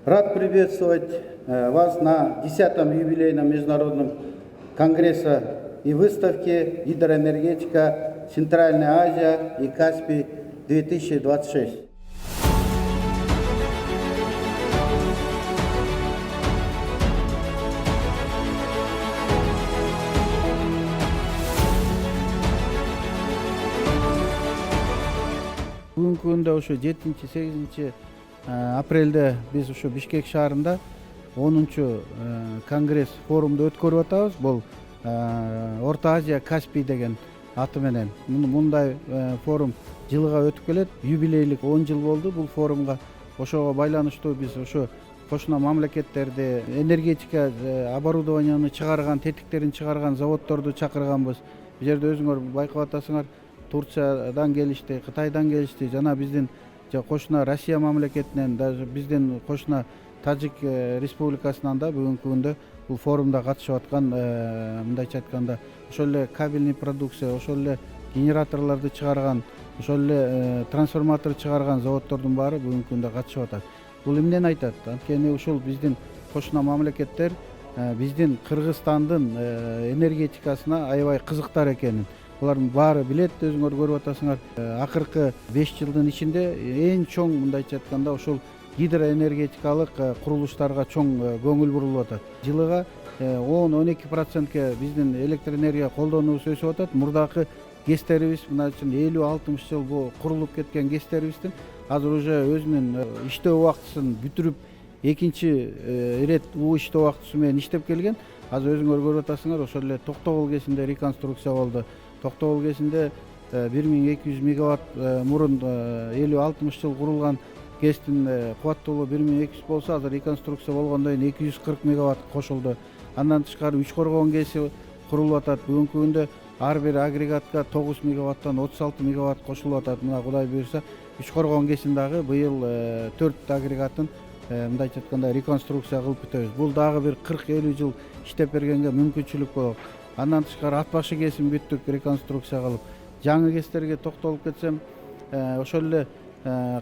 Рад приветствовать вас на 10-м юбилейном международном конгрессе и выставке «Гидроэнергетика. Центральная Азия и Каспий 2026». Бүгүнкү күндө ошо 7-8 апрелде биз ушу Бишкек шаарында 10-чу конгресс форумду өткөрүп атабыз. Бул Орто Азия Каспий деген аты менен. Мындай форум жылга өтүп келет. Юбилейлик 10 жыл болду бул форумга. Ошого байланыштуу биз ошо кошуна мамлекеттерди энергетика оборудованияны чыгарган, тетиктерин чыгарган заводдорду чакырганбыз. Бул жерде өзүңөр байкап атасыңар, Турциядан келишти, Кытайдан келишти, жана биздин кошуна Россия мамлекетинен, даже биздин кошуна Тажик республикасынан да бүгүнкү күндө бул форумда катышып аткан, мындайча айтканда, ошол эле кабельный продукция, ошол эле генераторлорду чыгарган, ошол эле трансформатор чыгарган заводдордун баары бүгүнкү күндө катышып атат. Бул эмнени айтат? Анткени ушул биздин кошуна мамлекеттер биздин Кыргызстандын энергетикасына аябай кызыктар экенин булардын баары билет. Өзүңөр көрүп атасыңар, акыркы 5 жылдын ичинде эң чоң, мындайча айтканда, ошол гидроэнергетикалык курулуштарга чоң көңүл бурулуп атат. Жылыга 10-12%ке биздин электр энергия колдонуубуз өсүп атат. Мурдакы ГЭСтерибиз, мына үчүн 50-60 жыл бул курулуп кеткен ГЭСтерибиздин азыр уже өзүнүн иштөө убактысын бүтүрүп, экинчи ирет иштөө убактысы менен иштеп келген. Азыр өзүңөр көрүп атасыңар, ошол эле Токтогул ГЭСинде реконструкция болду. Токтогул ГЭСинде 1200 мегаватт мурун 50-60 жыл курулган ГЭСтин кубаттуулугу 1200 болсо, азыр реконструкция болгондон кийин 240 мегаватт кошулду. Андан тышкары Үчкоргон ГЭСи курулуп атат. Бүгүнкү күндө ар бир агрегатка 9 мегаваттан 36 мегаватт кошулуп атат. Мына Кудай буйрса, Үчкоргон ГЭСин дагы быйыл 4 агрегатын мындайча айтканда реконструкция кылып бүтөбүз. Бул дагы бир 40-50 жыл иштеп бергенге мүмкүнчүлүк болот. Андан тышкары Ат башы ГЭСин бүттүк реконструкция кылып. Жаңы ГЭСтерге токтолуп кетсем, ошол эле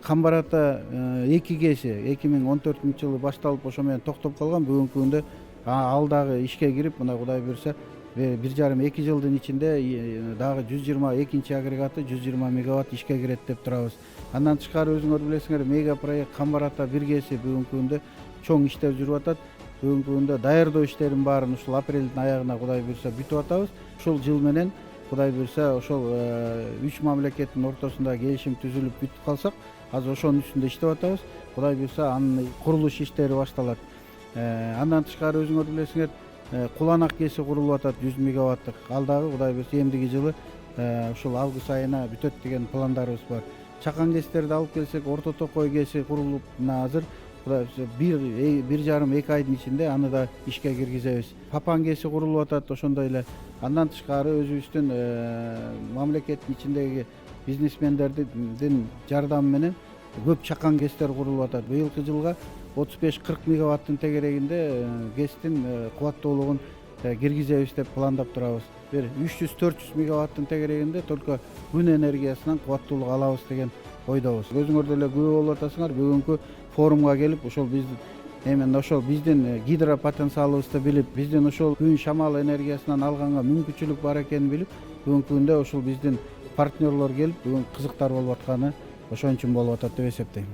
Камбар Ата 2 ГЭСи 2014-жылы башталып ошо менен токтоп калган. Бүгүнкү күндө ал дагы ишке кирип, мына Кудай буйрса 1,5-2 жылдын ичинде дагы 122 агрегаты 120 мегаватт ишке кирет деп турабыз. Андан тышкары өзүңөр билесиңер, мега проект Камбар Ата 1 ГЭСи бүгүнкү күндө чоң иштер жүрүп атат. Бүгүнкү күндө даярдоо иштерин баарын ушул апрелдин аягына Кудай буйрса бүтүп атабыз. Ушул жыл менен Кудай буйрса ошол 3 мамлекеттин ортосунда келишим түзүлүп бүтүп калсак, азыр ошонун үстүндө иштеп атабыз. Кудай буйрса анын курулуш иштери башталат. Андан тышкары өзүңөр билесиңер, Куланак ГЭСи курулуп атат 100 мегаваттык. Ал дагы Кудай буйрса эмдиги жылы ушул август айына бүтөт деген пландарыбыз бар. Чакан ГЭСтерди алып келсек, Орто Токой ГЭСи курулуп, мына азыр 1,5-2 айдын ичинде аны да ишке киргизебиз. Папан ГЭСи курулуп атат ошондой эле. Андан тышкары өзүбүздүн мамлекеттин ичиндеги бизнесмендердин жардамы менен көп чакан ГЭСтер курулуп атат. Быйылкы жылга 35-40 мегаваттын тегерегинде ГЭСтин кубаттуулугун киргизебиз деп пландап турабыз. Бир 300-400 мегаваттын тегерегинде только күн энергиясынан кубаттуулук алабыз деген ойдобуз. Өзүңөр деле күбө болуп атасыңар, бүгүнкү форумга келип, ошол биздин гидропотенциалыбызды билип, биздин ошол күн шамал энергиясынан алганга мүмкүнчүлүк бар экенин билип, бүгүнкү күндө ошол биздин партнерлор келип, бүгүн кызыктар болуп атканы ошон үчүн болуп атат деп эсептейм.